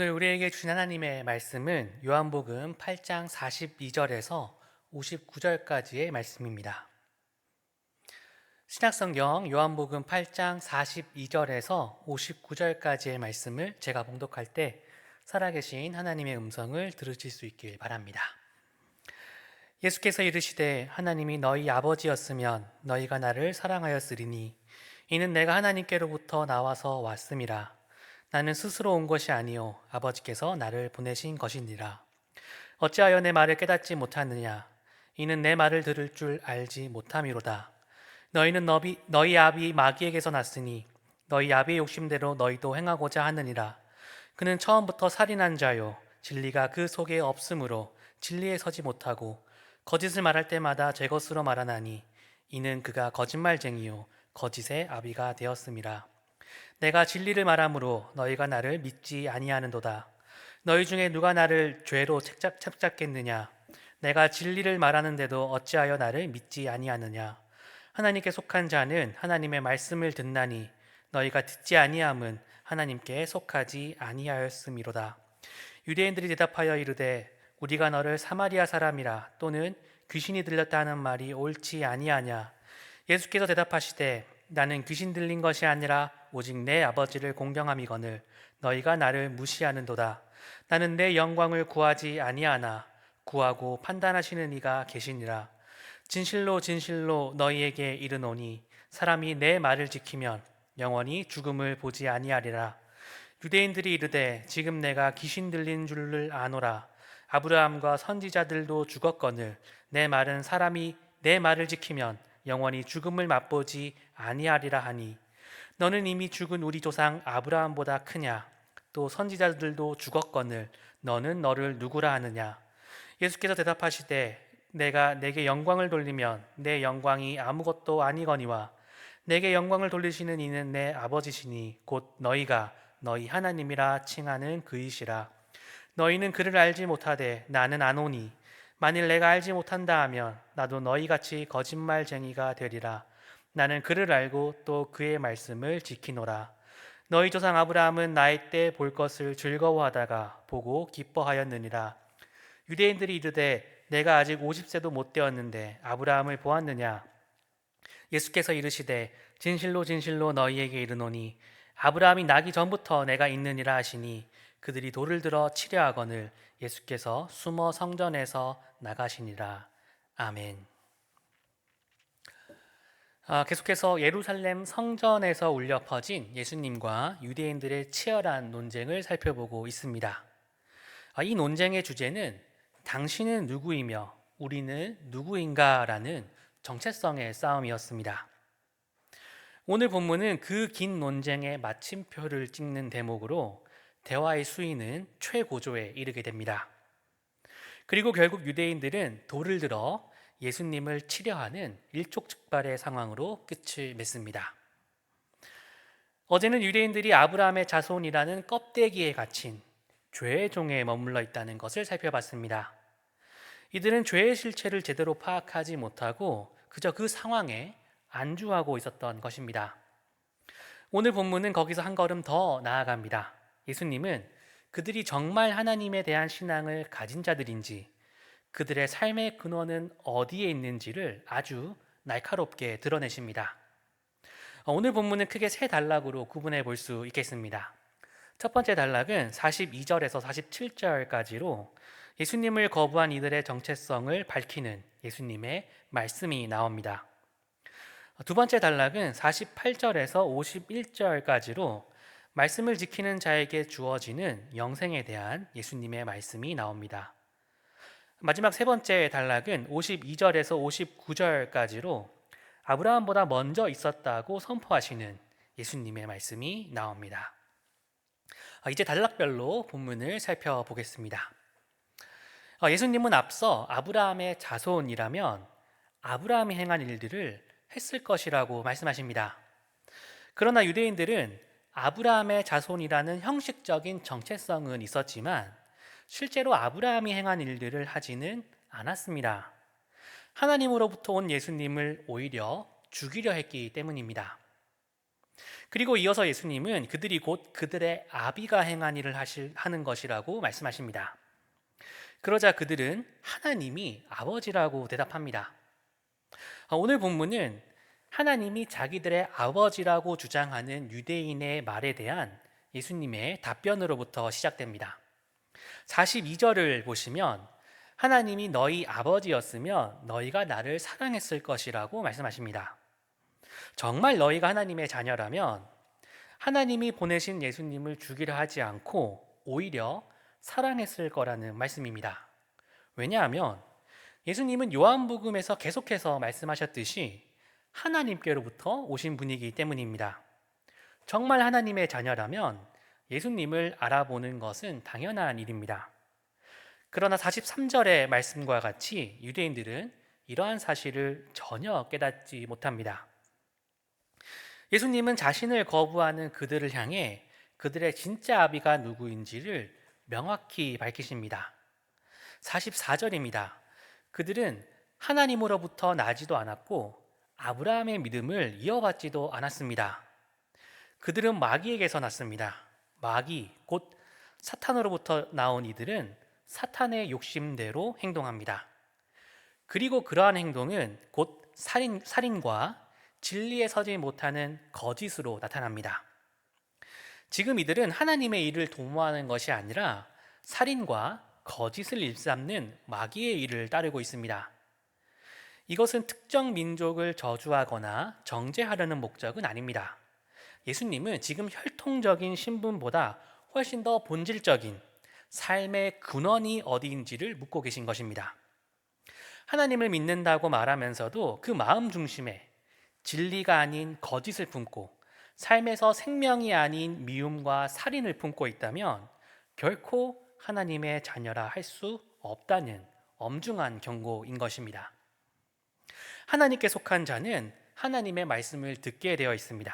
오늘 우리에게 주신 하나님의 말씀은 요한복음 8장 42절에서 59절까지의 말씀입니다. 신약성경 요한복음 8장 42절에서 59절까지의 말씀을 제가 봉독할 때 살아계신 하나님의 음성을 들으실 수 있길 바랍니다. 예수께서 이르시되 하나님이 너희 아버지였으면 너희가 나를 사랑하였으리니 이는 내가 하나님께로부터 나와서 왔음이라. 나는 스스로 온 것이 아니요 아버지께서 나를 보내신 것이니라. 어찌하여 내 말을 깨닫지 못하느냐? 이는 내 말을 들을 줄 알지 못함이로다. 너희는 너희 아비 마귀에게서 났으니 너희 아비의 욕심대로 너희도 행하고자 하느니라. 그는 처음부터 살인한 자요 진리가 그 속에 없으므로 진리에 서지 못하고 거짓을 말할 때마다 제 것으로 말하나니 이는 그가 거짓말쟁이요 거짓의 아비가 되었음이라. 내가 진리를 말하므로 너희가 나를 믿지 아니하는도다. 너희 중에 누가 나를 죄로 책잡겠느냐? 내가 진리를 말하는데도 어찌하여 나를 믿지 아니하느냐? 하나님께 속한 자는 하나님의 말씀을 듣나니 너희가 듣지 아니함은 하나님께 속하지 아니하였음이로다. 유대인들이 대답하여 이르되 우리가 너를 사마리아 사람이라 또는 귀신이 들렸다 하는 말이 옳지 아니하냐? 예수께서 대답하시되 나는 귀신 들린 것이 아니라 오직 내 아버지를 공경함이거늘 너희가 나를 무시하는도다. 나는 내 영광을 구하지 아니하나 구하고 판단하시는 이가 계시니라. 진실로 진실로 너희에게 이르노니 사람이 내 말을 지키면 영원히 죽음을 보지 아니하리라. 유대인들이 이르되 지금 내가 귀신 들린 줄을 아노라. 아브라함과 선지자들도 죽었거늘 내 말은 사람이 내 말을 지키면 영원히 죽음을 맛보지 아니하리라 하니 너는 이미 죽은 우리 조상 아브라함보다 크냐? 또 선지자들도 죽었거늘 너는 너를 누구라 하느냐? 예수께서 대답하시되 내가 내게 영광을 돌리면 내 영광이 아무것도 아니거니와 내게 영광을 돌리시는 이는 내 아버지시니 곧 너희가 너희 하나님이라 칭하는 그이시라. 너희는 그를 알지 못하되 나는 아노니 만일 내가 알지 못한다 하면 나도 너희같이 거짓말쟁이가 되리라. 나는 그를 알고 또 그의 말씀을 지키노라. 너희 조상 아브라함은 나의 때 볼 것을 즐거워하다가 보고 기뻐하였느니라. 유대인들이 이르되 내가 아직 50세도 못 되었는데 아브라함을 보았느냐? 예수께서 이르시되 진실로 진실로 너희에게 이르노니 아브라함이 나기 전부터 내가 있느니라 하시니 그들이 돌을 들어 치려 하거늘 예수께서 숨어 성전에서 나가시니라. 아멘. 계속해서 예루살렘 성전에서 울려 퍼진 예수님과 유대인들의 치열한 논쟁을 살펴보고 있습니다. 이 논쟁의 주제는 당신은 누구이며 우리는 누구인가라는 정체성의 싸움이었습니다. 오늘 본문은 그 긴 논쟁의 마침표를 찍는 대목으로 대화의 수위는 최고조에 이르게 됩니다. 그리고 결국 유대인들은 돌을 들어 예수님을 치려하는 일촉즉발의 상황으로 끝을 맺습니다. 어제는 유대인들이 아브라함의 자손이라는 껍데기에 갇힌 죄의 종에 머물러 있다는 것을 살펴봤습니다. 이들은 죄의 실체를 제대로 파악하지 못하고 그저 그 상황에 안주하고 있었던 것입니다. 오늘 본문은 거기서 한 걸음 더 나아갑니다. 예수님은 그들이 정말 하나님에 대한 신앙을 가진 자들인지 그들의 삶의 근원은 어디에 있는지를 아주 날카롭게 드러내십니다. 오늘 본문은 크게 세 단락으로 구분해 볼 수 있겠습니다. 첫 번째 단락은 42절에서 47절까지로 예수님을 거부한 이들의 정체성을 밝히는 예수님의 말씀이 나옵니다. 두 번째 단락은 48절에서 51절까지로 말씀을 지키는 자에게 주어지는 영생에 대한 예수님의 말씀이 나옵니다. 마지막 세 번째 단락은 52절에서 59절까지로 아브라함보다 먼저 있었다고 선포하시는 예수님의 말씀이 나옵니다. 이제 단락별로 본문을 살펴보겠습니다. 예수님은 앞서 아브라함의 자손이라면 아브라함이 행한 일들을 했을 것이라고 말씀하십니다. 그러나 유대인들은 아브라함의 자손이라는 형식적인 정체성은 있었지만 실제로 아브라함이 행한 일들을 하지는 않았습니다. 하나님으로부터 온 예수님을 오히려 죽이려 했기 때문입니다. 그리고 이어서 예수님은 그들이 곧 그들의 아비가 행한 일을 하는 것이라고 말씀하십니다. 그러자 그들은 하나님이 아버지라고 대답합니다. 오늘 본문은 하나님이 자기들의 아버지라고 주장하는 유대인의 말에 대한 예수님의 답변으로부터 시작됩니다. 42절을 보시면 하나님이 너희 아버지였으면 너희가 나를 사랑했을 것이라고 말씀하십니다. 정말 너희가 하나님의 자녀라면 하나님이 보내신 예수님을 죽이려 하지 않고 오히려 사랑했을 거라는 말씀입니다. 왜냐하면 예수님은 요한복음에서 계속해서 말씀하셨듯이 하나님께로부터 오신 분이기 때문입니다. 정말 하나님의 자녀라면 예수님을 알아보는 것은 당연한 일입니다. 그러나 43절의 말씀과 같이 유대인들은 이러한 사실을 전혀 깨닫지 못합니다. 예수님은 자신을 거부하는 그들을 향해 그들의 진짜 아비가 누구인지를 명확히 밝히십니다. 44절입니다. 그들은 하나님으로부터 나지도 않았고 아브라함의 믿음을 이어받지도 않았습니다. 그들은 마귀에게서 났습니다. 마귀, 곧 사탄으로부터 나온 이들은 사탄의 욕심대로 행동합니다. 그리고 그러한 행동은 곧 살인과 진리에 서지 못하는 거짓으로 나타납니다. 지금 이들은 하나님의 일을 도모하는 것이 아니라 살인과 거짓을 일삼는 마귀의 일을 따르고 있습니다. 이것은 특정 민족을 저주하거나 정죄하려는 목적은 아닙니다. 예수님은 지금 혈통적인 신분보다 훨씬 더 본질적인 삶의 근원이 어디인지를 묻고 계신 것입니다. 하나님을 믿는다고 말하면서도 그 마음 중심에 진리가 아닌 거짓을 품고 삶에서 생명이 아닌 미움과 살인을 품고 있다면 결코 하나님의 자녀라 할 수 없다는 엄중한 경고인 것입니다. 하나님께 속한 자는 하나님의 말씀을 듣게 되어 있습니다.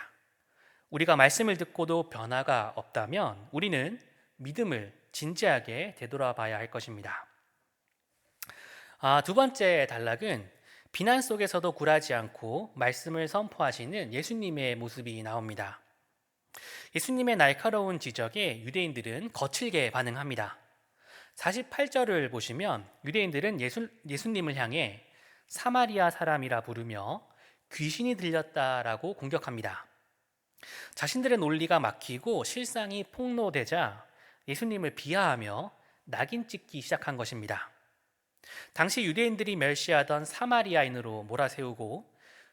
우리가 말씀을 듣고도 변화가 없다면 우리는 믿음을 진지하게 되돌아봐야 할 것입니다. 두 번째 단락은 비난 속에서도 굴하지 않고 말씀을 선포하시는 예수님의 모습이 나옵니다. 예수님의 날카로운 지적에 유대인들은 거칠게 반응합니다. 48절을 보시면 유대인들은 예수님을 향해 사마리아 사람이라 부르며 귀신이 들렸다라고 공격합니다. 자신들의 논리가 막히고 실상이 폭로되자 예수님을 비하하며 낙인 찍기 시작한 것입니다. 당시 유대인들이 멸시하던 사마리아인으로 몰아세우고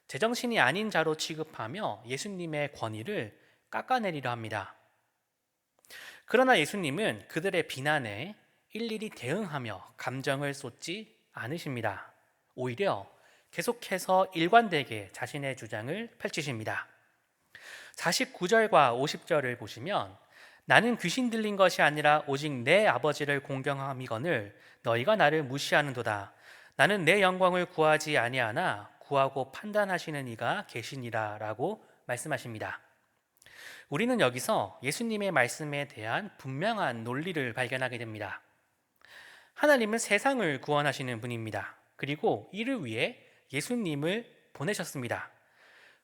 제정신이 아닌 자로 취급하며 예수님의 권위를 깎아내리려 합니다. 그러나 예수님은 그들의 비난에 일일이 대응하며 감정을 쏟지 않으십니다. 오히려 계속해서 일관되게 자신의 주장을 펼치십니다. 49절과 50절을 보시면 나는 귀신 들린 것이 아니라 오직 내 아버지를 공경함이거늘 너희가 나를 무시하는도다. 나는 내 영광을 구하지 아니하나 구하고 판단하시는 이가 계시니라 라고 말씀하십니다. 우리는 여기서 예수님의 말씀에 대한 분명한 논리를 발견하게 됩니다. 하나님은 세상을 구원하시는 분입니다. 그리고 이를 위해 예수님을 보내셨습니다.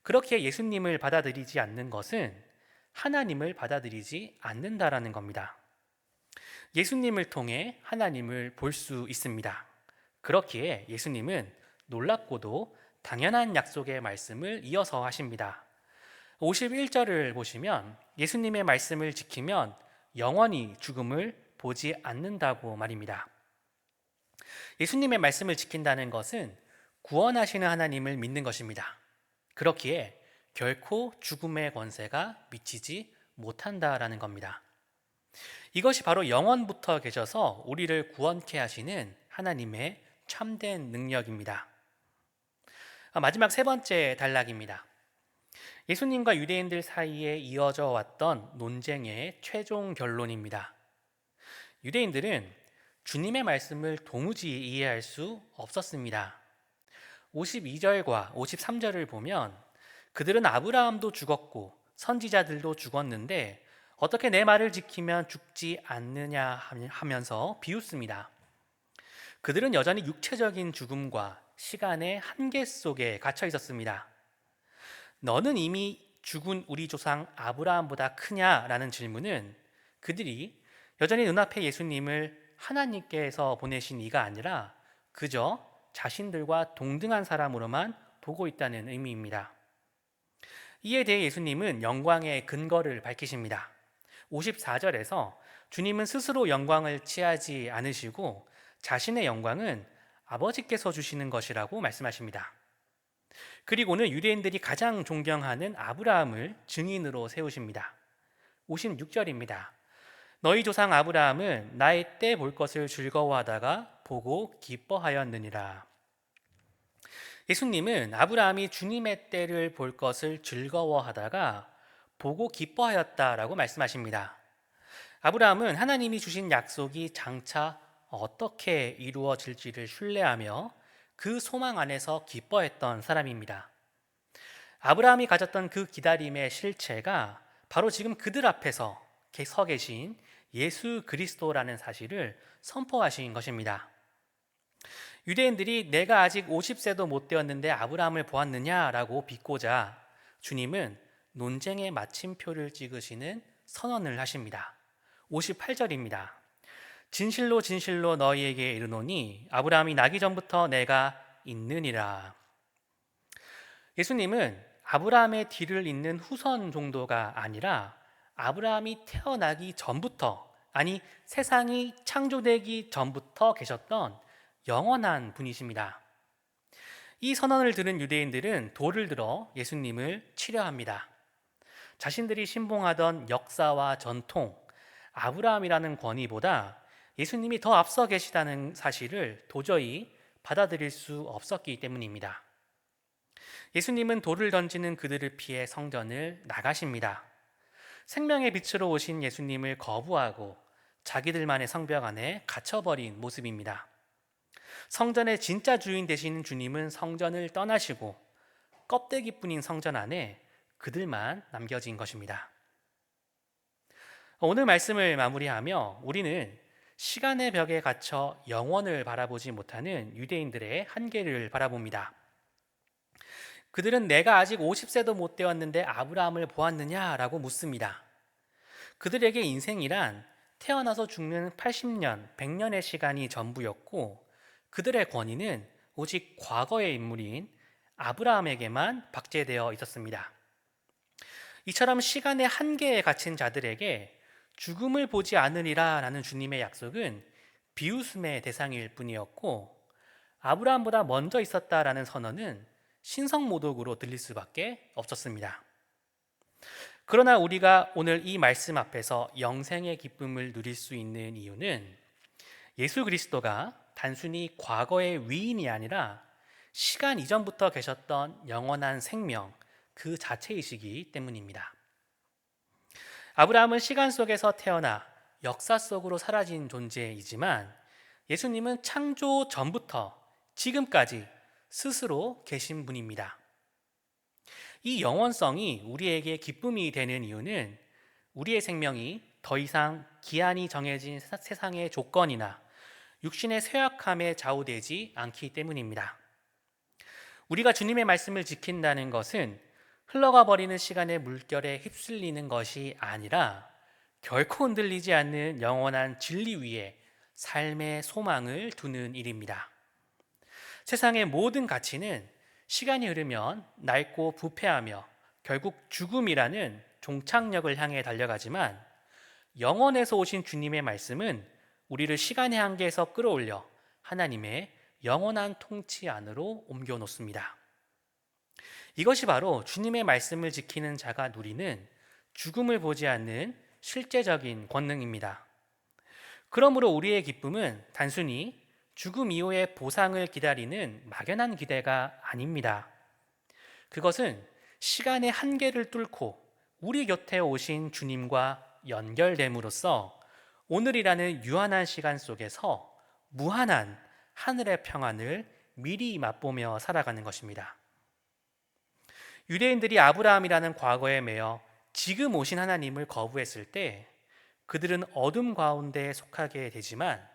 그렇게 예수님을 받아들이지 않는 것은 하나님을 받아들이지 않는다라는 겁니다. 예수님을 통해 하나님을 볼 수 있습니다. 그렇기에 예수님은 놀랍고도 당연한 약속의 말씀을 이어서 하십니다. 51절을 보시면 예수님의 말씀을 지키면 영원히 죽음을 보지 않는다고 말입니다. 예수님의 말씀을 지킨다는 것은 구원하시는 하나님을 믿는 것입니다. 그렇기에 결코 죽음의 권세가 미치지 못한다라는 겁니다. 이것이 바로 영원부터 계셔서 우리를 구원케 하시는 하나님의 참된 능력입니다. 마지막 세 번째 단락입니다. 예수님과 유대인들 사이에 이어져 왔던 논쟁의 최종 결론입니다. 유대인들은 주님의 말씀을 도무지 이해할 수 없었습니다. 52절과 53절을 보면 그들은 아브라함도 죽었고 선지자들도 죽었는데 어떻게 내 말을 지키면 죽지 않느냐 하면서 비웃습니다. 그들은 여전히 육체적인 죽음과 시간의 한계 속에 갇혀 있었습니다. 너는 이미 죽은 우리 조상 아브라함보다 크냐라는 질문은 그들이 여전히 눈앞에 예수님을 하나님께서 보내신 이가 아니라 그저 자신들과 동등한 사람으로만 보고 있다는 의미입니다. 이에 대해 예수님은 영광의 근거를 밝히십니다. 54절에서 주님은 스스로 영광을 취하지 않으시고 자신의 영광은 아버지께서 주시는 것이라고 말씀하십니다. 그리고는 유대인들이 가장 존경하는 아브라함을 증인으로 세우십니다. 56절입니다. 너희 조상 아브라함은 나의 때 볼 것을 즐거워하다가 보고 기뻐하였느니라. 예수님은 아브라함이 주님의 때를 볼 것을 즐거워하다가 보고 기뻐하였다라고 말씀하십니다. 아브라함은 하나님이 주신 약속이 장차 어떻게 이루어질지를 신뢰하며 그 소망 안에서 기뻐했던 사람입니다. 아브라함이 가졌던 그 기다림의 실체가 바로 지금 그들 앞에서 서 계신 예수 그리스도라는 사실을 선포하신 것입니다. 유대인들이 내가 아직 50세도 못 되었는데 아브라함을 보았느냐라고 비꼬자 주님은 논쟁의 마침표를 찍으시는 선언을 하십니다. 58절입니다. 진실로 진실로 너희에게 이르노니 아브라함이 나기 전부터 내가 있느니라. 예수님은 아브라함의 뒤를 잇는 후손 정도가 아니라 아브라함이 태어나기 전부터, 아니 세상이 창조되기 전부터 계셨던 영원한 분이십니다. 이 선언을 들은 유대인들은 돌을 들어 예수님을 치려합니다. 자신들이 신봉하던 역사와 전통, 아브라함이라는 권위보다 예수님이 더 앞서 계시다는 사실을 도저히 받아들일 수 없었기 때문입니다. 예수님은 돌을 던지는 그들을 피해 성전을 나가십니다. 생명의 빛으로 오신 예수님을 거부하고 자기들만의 성벽 안에 갇혀버린 모습입니다. 성전의 진짜 주인 되시는 주님은 성전을 떠나시고 껍데기뿐인 성전 안에 그들만 남겨진 것입니다. 오늘 말씀을 마무리하며 우리는 시간의 벽에 갇혀 영원을 바라보지 못하는 유대인들의 한계를 바라봅니다. 그들은 내가 아직 50세도 못 되었는데 아브라함을 보았느냐라고 묻습니다. 그들에게 인생이란 태어나서 죽는 80년, 100년의 시간이 전부였고 그들의 권위는 오직 과거의 인물인 아브라함에게만 박제되어 있었습니다. 이처럼 시간의 한계에 갇힌 자들에게 죽음을 보지 않으리라 라는 주님의 약속은 비웃음의 대상일 뿐이었고 아브라함보다 먼저 있었다라는 선언은 신성모독으로 들릴 수밖에 없었습니다. 그러나 우리가 오늘 이 말씀 앞에서 영생의 기쁨을 누릴 수 있는 이유는 예수 그리스도가 단순히 과거의 위인이 아니라 시간 이전부터 계셨던 영원한 생명 그 자체이시기 때문입니다. 아브라함은 시간 속에서 태어나 역사 속으로 사라진 존재이지만 예수님은 창조 전부터 지금까지 스스로 계신 분입니다. 이 영원성이 우리에게 기쁨이 되는 이유는 우리의 생명이 더 이상 기한이 정해진 세상의 조건이나 육신의 쇠약함에 좌우되지 않기 때문입니다. 우리가 주님의 말씀을 지킨다는 것은 흘러가 버리는 시간의 물결에 휩쓸리는 것이 아니라 결코 흔들리지 않는 영원한 진리 위에 삶의 소망을 두는 일입니다. 세상의 모든 가치는 시간이 흐르면 낡고 부패하며 결국 죽음이라는 종착역을 향해 달려가지만 영원에서 오신 주님의 말씀은 우리를 시간의 한계에서 끌어올려 하나님의 영원한 통치 안으로 옮겨 놓습니다. 이것이 바로 주님의 말씀을 지키는 자가 누리는 죽음을 보지 않는 실제적인 권능입니다. 그러므로 우리의 기쁨은 단순히 죽음 이후의 보상을 기다리는 막연한 기대가 아닙니다. 그것은 시간의 한계를 뚫고 우리 곁에 오신 주님과 연결됨으로써 오늘이라는 유한한 시간 속에서 무한한 하늘의 평안을 미리 맛보며 살아가는 것입니다. 유대인들이 아브라함이라는 과거에 매여 지금 오신 하나님을 거부했을 때 그들은 어둠 가운데 속하게 되지만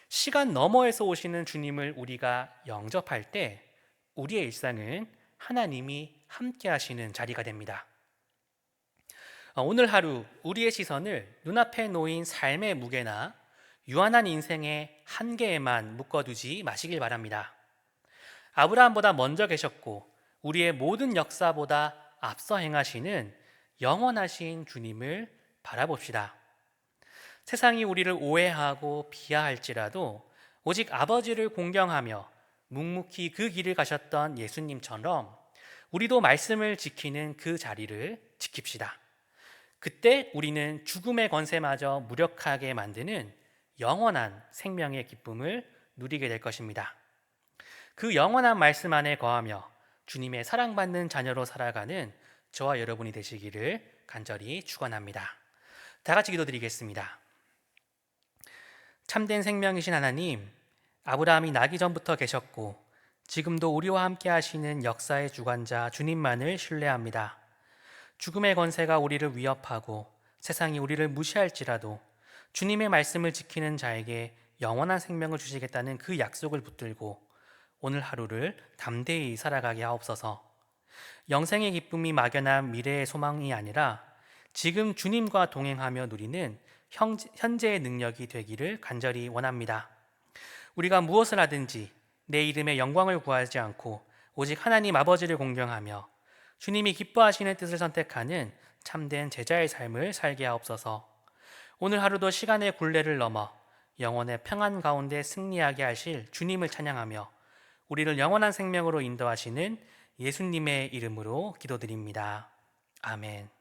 시간 너머에서 오시는 주님을 우리가 영접할 때 우리의 일상은 하나님이 함께 하시는 자리가 됩니다. 오늘 하루 우리의 시선을 눈앞에 놓인 삶의 무게나 유한한 인생의 한계에만 묶어두지 마시길 바랍니다. 아브라함보다 먼저 계셨고 우리의 모든 역사보다 앞서 행하시는 영원하신 주님을 바라봅시다. 세상이 우리를 오해하고 비하할지라도 오직 아버지를 공경하며 묵묵히 그 길을 가셨던 예수님처럼 우리도 말씀을 지키는 그 자리를 지킵시다. 그때 우리는 죽음의 권세마저 무력하게 만드는 영원한 생명의 기쁨을 누리게 될 것입니다. 그 영원한 말씀 안에 거하며 주님의 사랑받는 자녀로 살아가는 저와 여러분이 되시기를 간절히 축원합니다. 다 같이 기도드리겠습니다. 참된 생명이신 하나님, 아브라함이 나기 전부터 계셨고 지금도 우리와 함께 하시는 역사의 주관자 주님만을 신뢰합니다. 죽음의 권세가 우리를 위협하고 세상이 우리를 무시할지라도 주님의 말씀을 지키는 자에게 영원한 생명을 주시겠다는 그 약속을 붙들고 오늘 하루를 담대히 살아가게 하옵소서. 영생의 기쁨이 막연한 미래의 소망이 아니라 지금 주님과 동행하며 누리는 현재의 능력이 되기를 간절히 원합니다. 우리가 무엇을 하든지 내 이름의 영광을 구하지 않고 오직 하나님 아버지를 공경하며 주님이 기뻐하시는 뜻을 선택하는 참된 제자의 삶을 살게 하옵소서. 오늘 하루도 시간의 굴레를 넘어 영혼의 평안 가운데 승리하게 하실 주님을 찬양하며 우리를 영원한 생명으로 인도하시는 예수님의 이름으로 기도드립니다. 아멘.